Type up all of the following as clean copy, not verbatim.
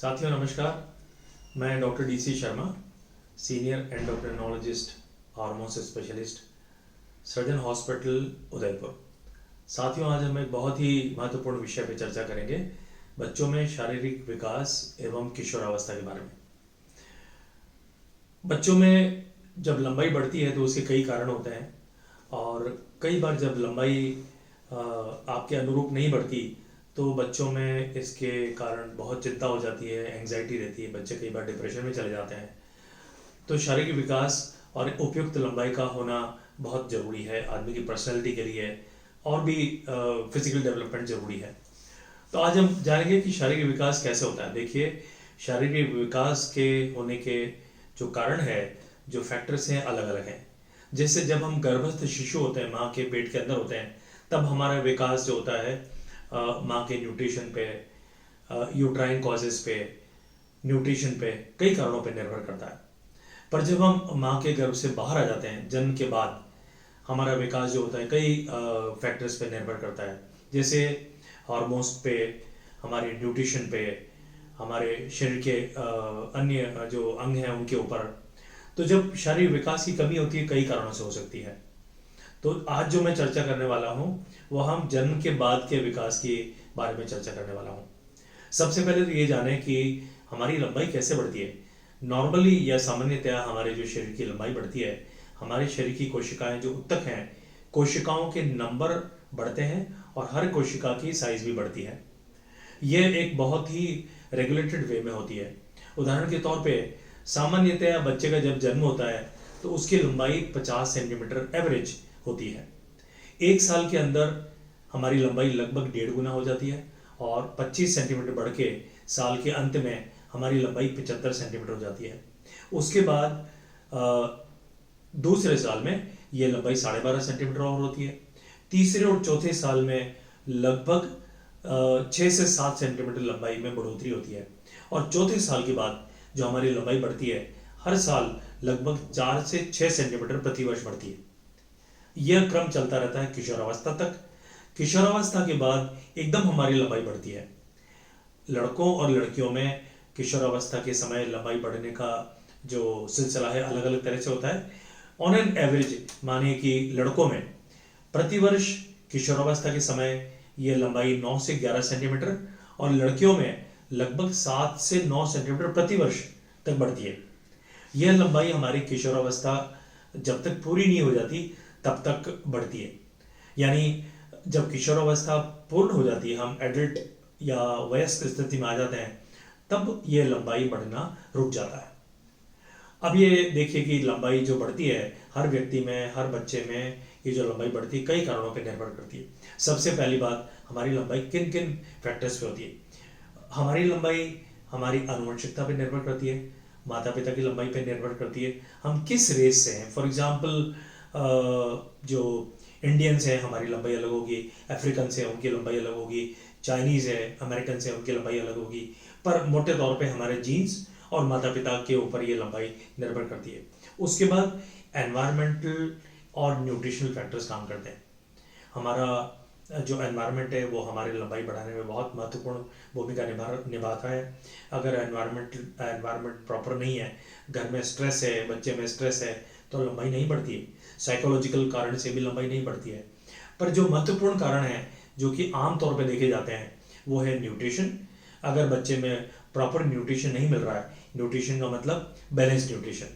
साथियों नमस्कार। मैं doctor DC Sharma, senior endocrinologist, hormones specialist, surgeon hospital Udaipur. साथियों, आज हम एक बहुत ही महत्वपूर्ण विषय पर चर्चा करेंगे, बच्चों में शारीरिक विकास एवं किशोरावस्था के बारे में। बच्चों में जब लंबाई बढ़ती है तो उसके कई कारण होते हैं, और कई बार जब लंबाई आपके अनुरूप नहीं बढ़ती तो बच्चों में इसके कारण बहुत चिंता हो जाती है, एंग्जाइटी रहती है, बच्चे कई बार डिप्रेशन में चले जाते हैं। तो शारीरिक विकास और उपयुक्त लंबाई का होना बहुत ज़रूरी है आदमी की पर्सनैलिटी के लिए, और भी फिजिकल डेवलपमेंट ज़रूरी है। तो आज हम जानेंगे कि शारीरिक विकास कैसे होता है। देखिए, शारीरिक विकास के होने के जो कारण है, जो फैक्टर्स हैं, अलग अलग हैं। जैसे जब हम गर्भस्थ शिशु होते हैं, माँ के पेट के अंदर होते हैं, तब हमारा विकास जो होता है माँ के न्यूट्रिशन पे, यूट्राइन कॉजेस पे, न्यूट्रिशन पे, कई कारणों पे निर्भर करता है। पर जब हम माँ के गर्भ से बाहर आ जाते हैं, जन्म के बाद, हमारा विकास जो होता है कई फैक्टर्स पे निर्भर करता है। जैसे हार्मोन्स पे, हमारे न्यूट्रिशन पे, हमारे शरीर के अन्य जो अंग हैं उनके ऊपर। तो जब शारीरिक विकास की कमी होती है, कई कारणों से हो सकती है। तो आज जो मैं चर्चा करने वाला हूँ वह हम जन्म के बाद के विकास के बारे में चर्चा करने वाला हूँ। सबसे पहले तो ये जाने कि हमारी लंबाई कैसे बढ़ती है। नॉर्मली या सामान्यतया हमारे जो शरीर की लंबाई बढ़ती है, हमारे शरीर की कोशिकाएं जो उत्तक हैं, कोशिकाओं के नंबर बढ़ते हैं और हर कोशिका की साइज भी बढ़ती है। यह एक बहुत ही रेगुलेटेड वे में होती है। उदाहरण के तौर पे सामान्यतया बच्चे का जब जन्म होता है तो उसकी लंबाई 50 सेंटीमीटर एवरेज होती है। एक साल के अंदर हमारी लंबाई लगभग 1.5 गुना हो जाती है, और 25 सेंटीमीटर बढ़ के साल के अंत में हमारी लंबाई 75 सेंटीमीटर हो जाती है। उसके बाद दूसरे साल में यह लंबाई 12.5 सेंटीमीटर और होती है। तीसरे और चौथे साल में लगभग 6 से 7 सेंटीमीटर लंबाई में बढ़ोतरी होती है, और चौथे साल के बाद जो हमारी लंबाई बढ़ती है, हर साल लगभग 4 से 6 सेंटीमीटर प्रति वर्ष बढ़ती है। यह क्रम चलता रहता है किशोरावस्था तक। किशोरावस्था के बाद एकदम हमारी लंबाई बढ़ती है। लड़कों और लड़कियों में किशोरावस्था के समय लंबाई बढ़ने का जो सिलसिला है अलग अलग तरह से होता है। ऑन एन एवरेज मानिए कि लड़कों में प्रतिवर्ष किशोरावस्था के समय यह लंबाई 9 से 11 सेंटीमीटर, और लड़कियों में लगभग 7 से 9 सेंटीमीटर प्रतिवर्ष तक बढ़ती है। यह लंबाई हमारी किशोरावस्था जब तक पूरी नहीं हो जाती तब तक बढ़ती है। यानी जब किशोरावस्था पूर्ण हो जाती है, हम एडल्ट या वयस्क स्थिति में आ जाते हैं, तब ये लंबाई बढ़ना रुक जाता है। अब ये देखिए कि लंबाई जो बढ़ती है हर व्यक्ति में, हर बच्चे में, ये जो लंबाई बढ़ती है कई कारणों पर निर्भर करती है। सबसे पहली बात, हमारी लंबाई किन किन फैक्टर्स पे होती है। हमारी लंबाई हमारी आनुवंशिकता पर निर्भर करती है, माता पिता की लंबाई पर निर्भर करती है, हम किस रेस से हैं। फॉर एग्जाम्पल, जो इंडियंस हैं हमारी लंबाई अलग होगी, अफ्रीकन से उनकी लंबाई अलग होगी, चाइनीज़ है, अमेरिकन से उनकी लंबाई अलग होगी। पर मोटे तौर पे हमारे जीन्स और माता पिता के ऊपर ये लंबाई निर्भर करती है। उसके बाद एनवायरमेंटल और न्यूट्रिशनल फैक्टर्स काम करते हैं। हमारा जो एनवायरनमेंट है वो हमारी लंबाई बढ़ाने में बहुत महत्वपूर्ण भूमिका निभाता है। अगर एनवायरनमेंट प्रॉपर नहीं है, घर में स्ट्रेस है, बच्चे में स्ट्रेस है, तो लंबाई नहीं बढ़ती है। साइकोलॉजिकल कारण से भी लंबाई नहीं बढ़ती है। पर जो महत्वपूर्ण कारण है, जो कि आम तौर पे देखे जाते हैं, वो है न्यूट्रिशन। अगर बच्चे में प्रॉपर न्यूट्रिशन नहीं मिल रहा है, न्यूट्रिशन का मतलब balanced nutrition,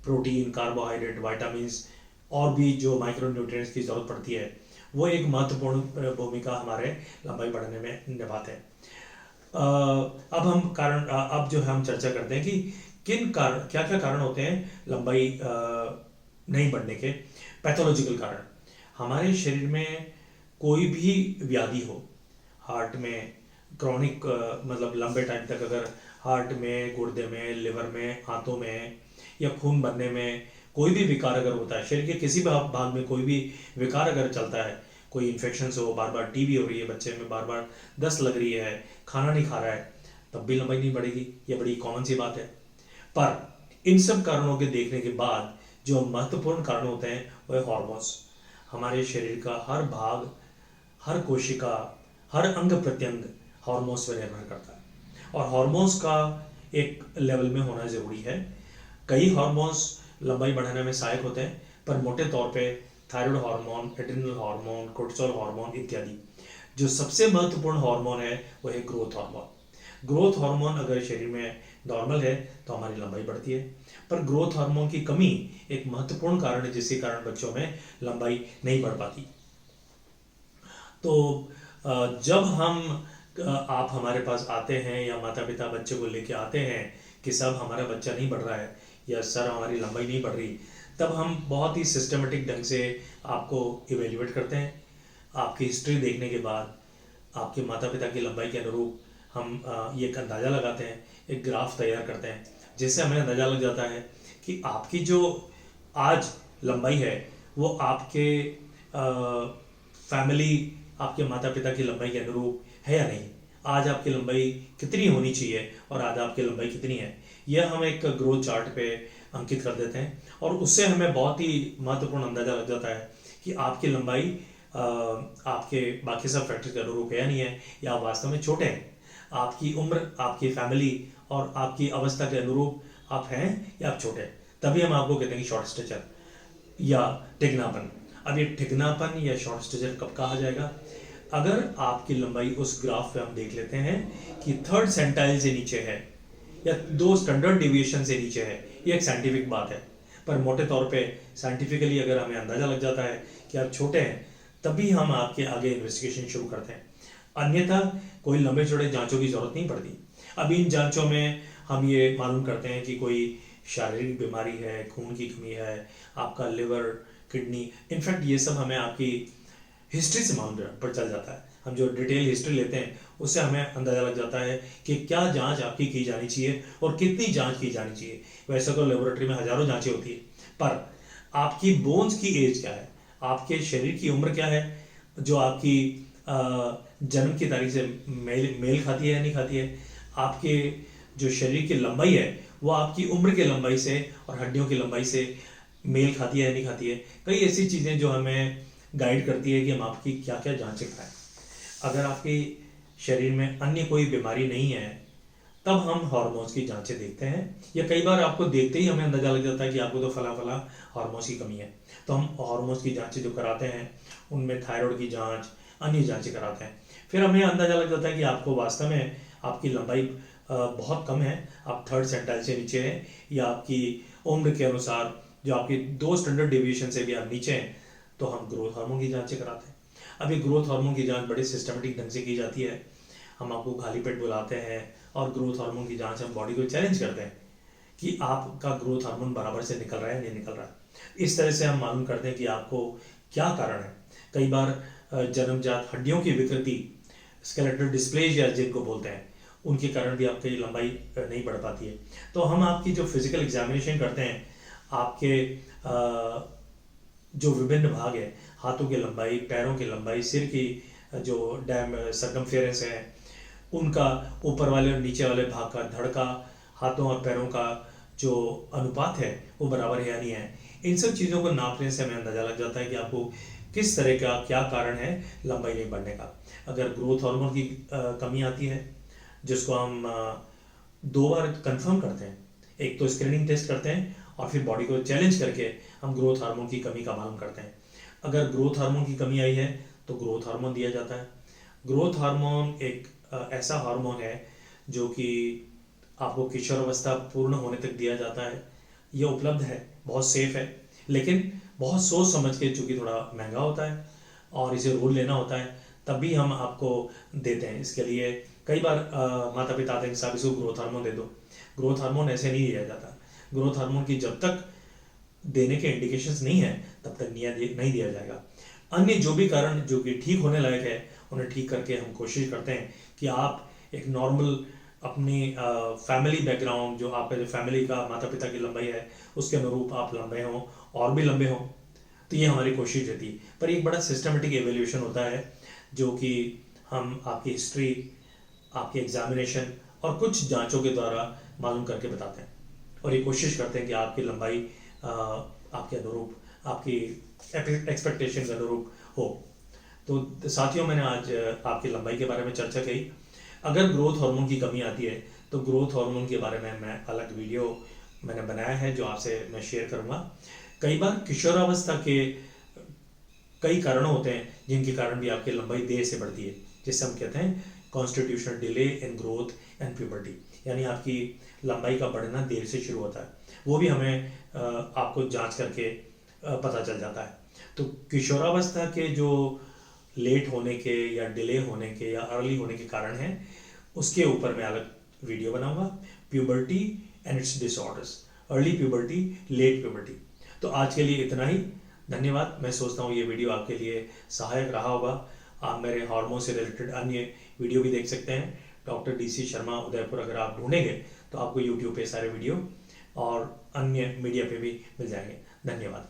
protein, carbohydrate, vitamins और भी जो माइक्रो न्यूट्रिएंट्स की जरूरत पड़ती है, वो एक महत्वपूर्ण भूमिका हमारे लंबाई बढ़ाने में निभाते हैं। अब जो हम चर्चा करते हैं कि किन कारण, क्या क्या कारण होते हैं लंबाई नहीं बढ़ने के। पैथोलॉजिकल कारण, हमारे शरीर में कोई भी व्याधि हो, हार्ट में क्रॉनिक मतलब लंबे टाइम तक अगर हार्ट में, गुर्दे में, लिवर में, हाथों में या खून बनने में कोई भी विकार अगर होता है, शरीर के किसी भी भाग में कोई भी विकार अगर चलता है, कोई इन्फेक्शन हो, बार बार टीबी हो रही है, बच्चे में बार बार दस्त लग रही है, खाना नहीं खा रहा है, तब भी लंबाई नहीं बढ़ेगी। ये बड़ी कॉमन सी बात है। पर इन सब कारणों के देखने के बाद जो महत्वपूर्ण कारण होते हैं वह हार्मोन्स। हमारे शरीर का हर भाग, हर कोशिका, हर अंग प्रत्यंग हार्मोन्स पर निर्भर करता है। और हार्मोन्स का एक लेवल में होना ज़रूरी है। कई हार्मोन्स लंबाई बढ़ाने में सहायक होते हैं, पर मोटे तौर पे thyroid hormone, adrenal hormone, cortisol hormone इत्यादि। जो सबसे महत्वपूर्ण हार्मोन है वो है ग्रोथ हार्मोन। ग्रोथ हार्मोन अगर शरीर में नॉर्मल है तो हमारी लंबाई बढ़ती है, पर ग्रोथ हार्मोन की कमी एक महत्वपूर्ण कारण है जिसके कारण बच्चों में लंबाई नहीं बढ़ पाती। तो जब आप हमारे पास आते हैं या माता पिता बच्चे को लेके आते हैं कि सब हमारा बच्चा नहीं बढ़ रहा है या सर हमारी लंबाई नहीं बढ़ रही, तब हम बहुत ही सिस्टमेटिक ढंग से आपको इवेल्युएट करते हैं। आपकी हिस्ट्री देखने के बाद आपके माता पिता की लंबाई के अनुरूप हम ये एक अंदाज़ा लगाते हैं, एक ग्राफ तैयार करते हैं, जिससे हमें अंदाज़ा लग जाता है कि आपकी जो आज लंबाई है वो आपके फैमिली, आपके माता पिता की लंबाई के अनुरूप है या नहीं। आज आपकी लंबाई कितनी होनी चाहिए और आज आपकी लंबाई कितनी है, यह हम एक ग्रोथ चार्ट पे अंकित कर देते हैं, और उससे हमें बहुत ही महत्वपूर्ण अंदाज़ा लग जाता है कि आपकी लंबाई आपके बाकी सब फैक्टर के अनुरूप है या नहीं है, या आप वास्तव में छोटे हैं। आपकी उम्र, आपकी फैमिली और आपकी अवस्था के अनुरूप आप हैं या आप छोटे हैं। तभी हम आपको कहते हैं कि शॉर्ट स्ट्रेचर या टिकनापन। अब ये टिकनापन या शॉर्ट स्ट्रेचर कब कहा जाएगा? अगर आपकी लंबाई उस ग्राफ पे हम देख लेते हैं कि 3rd सेंटाइल से नीचे है या 2 स्टैंडर्ड डिविएशन से नीचे है, ये एक साइंटिफिक बात है। पर मोटे तौर पे साइंटिफिकली अगर हमें अंदाज़ा लग जाता है कि आप छोटे हैं, तभी हम आपके आगे इन्वेस्टिगेशन शुरू करते हैं। अन्यथा कोई लंबे चौड़े जांचों की जरूरत नहीं पड़ती। अब इन जांचों में हम ये मालूम करते हैं कि कोई शारीरिक बीमारी है, खून की कमी है, आपका लिवर, किडनी, इनफैक्ट ये सब हमें आपकी हिस्ट्री से मालूम पर चल जाता है। हम जो डिटेल हिस्ट्री लेते हैं उससे हमें अंदाज़ा लग जाता है कि क्या जांच आपकी की जानी चाहिए और कितनी जांच की जानी चाहिए। वैसे तो लेबोरेटरी में हज़ारों जांचें होती है, पर आपकी बोन्स की एज क्या है, आपके शरीर की उम्र क्या है, जो आपकी जन्म की तारीख से मेल खाती है या नहीं खाती है, आपके जो शरीर की लंबाई है वो आपकी उम्र की लंबाई से और हड्डियों की लंबाई से मेल खाती है या नहीं खाती है। कई ऐसी चीज़ें जो हमें गाइड करती है कि हम आपकी क्या क्या जांचें कराएं। अगर आपके शरीर में अन्य कोई बीमारी नहीं है तब हम हार्मोन्स की जांचें देखते हैं, या कई बार आपको देखते ही हमें अंदाज़ा लग जाता है कि आपको तो फला फला हार्मोन्स की कमी है, तो हम हार्मोन्स की जांचें जो कराते हैं उनमें थायराइड की जांच, अन्य जांचें कराते हैं। फिर हमें अंदाज़ा लग जाता है कि आपको वास्तव में आपकी लंबाई बहुत कम है, आप 3rd सेंटाइल से नीचे हैं, या आपकी उम्र के अनुसार जो आपकी 2 स्टैंडर्ड डिविएशन से भी आप नीचे हैं, तो हम ग्रोथ हार्मोन की जांचें कराते हैं। अब ये ग्रोथ हार्मोन की जांच बड़े सिस्टमेटिक ढंग से की जाती है। हम आपको खाली पेट बुलाते हैं और ग्रोथ हार्मोन की जांच हम बॉडी को चैलेंज करते हैं कि आपका ग्रोथ हार्मोन बराबर से निकल रहा है नहीं निकल रहा है। इस तरह से हम मालूम करते हैं कि आपको क्या कारण है। कई बार जन्मजात हड्डियों की विकृति, स्केलेटल डिस्प्लेजिया जिनको बोलते हैं, उनके कारण भी आपकी लंबाई नहीं बढ़ पाती है। तो हम आपकी जो फिजिकल एग्जामिनेशन करते हैं, आपके जो विभिन्न भाग है, हाथों की लंबाई, पैरों की लंबाई, सिर की जो सर्कमफेरेंस है, उनका ऊपर वाले और नीचे वाले भाग का धड़ का, हाथों और पैरों का जो अनुपात है वो बराबर है या नहीं है, इन सब चीज़ों को नापने से हमें अंदाज़ा लग जाता है कि आपको किस तरह का क्या कारण है लंबाई नहीं बढ़ने का। अगर ग्रोथ हार्मोन की कमी आती है, जिसको हम 2 बार कंफर्म करते हैं, एक तो स्क्रीनिंग टेस्ट करते हैं और फिर बॉडी को चैलेंज करके हम ग्रोथ हार्मोन की कमी का मालूम करते हैं। अगर ग्रोथ हार्मोन की कमी आई है तो ग्रोथ हार्मोन दिया जाता है। ग्रोथ हार्मोन एक ऐसा हार्मोन है जो कि आपको किशोरावस्था पूर्ण होने तक दिया जाता है। यह उपलब्ध है, बहुत सेफ है, लेकिन बहुत सोच समझ के, चूँकि थोड़ा महंगा होता है और इसे रोल लेना होता है, तब भी हम आपको देते हैं। इसके लिए कई बार माता पिता आते हैं, साहब इसको ग्रोथ हार्मोन दे दो। ग्रोथ हार्मोन ऐसे नहीं दिया जाता। ग्रोथ हार्मोन की जब तक देने के इंडिकेशंस नहीं है तब तक नहीं दिया जाएगा। अन्य जो भी कारण जो कि ठीक होने लायक है उन्हें ठीक करके हम कोशिश करते हैं कि आप एक नॉर्मल अपनी फैमिली बैकग्राउंड, जो आपका जो फैमिली का माता पिता की लंबाई है उसके अनुरूप आप लंबे हों और भी लंबे हों। तो ये हमारी कोशिश रहती है। पर एक बड़ा सिस्टमेटिक एवेल्यूशन होता है जो कि हम आपकी हिस्ट्री, आपकी एग्जामिनेशन और कुछ जांचों के द्वारा मालूम करके बताते हैं, और ये कोशिश करते हैं कि आपकी लंबाई आपके अनुरूप, आपकी एक्सपेक्टेशन के अनुरूप हो। तो साथियों, मैंने आज आपकी लंबाई के बारे में चर्चा की। अगर ग्रोथ हार्मोन की कमी आती है तो ग्रोथ हार्मोन के बारे में मैं अलग वीडियो मैंने बनाया है जो आपसे मैं शेयर करूँगा। कई बार किशोरावस्था के कई कारण होते हैं जिनके कारण भी आपकी लंबाई देर से बढ़ती है, जिससे हम कहते हैं constitutional delay in growth and puberty, यानी आपकी लंबाई का बढ़ना देर से शुरू होता है। वो भी हमें आपको जांच करके पता चल जाता है। तो किशोरावस्था के जो लेट होने के या डिले होने के या अर्ली होने के कारण हैं, उसके ऊपर मैं अलग वीडियो बनाऊंगा। Puberty and its disorders, early puberty, late puberty. तो आज के लिए इतना ही, धन्यवाद। मैं सोचता हूँ ये वीडियो आपके लिए सहायक रहा होगा। आप मेरे हार्मोन से रिलेटेड अन्य वीडियो भी देख सकते हैं। डॉक्टर DC शर्मा उदयपुर अगर आप ढूंढेंगे तो आपको यूट्यूब पे सारे वीडियो और अन्य मीडिया पे भी मिल जाएंगे। धन्यवाद।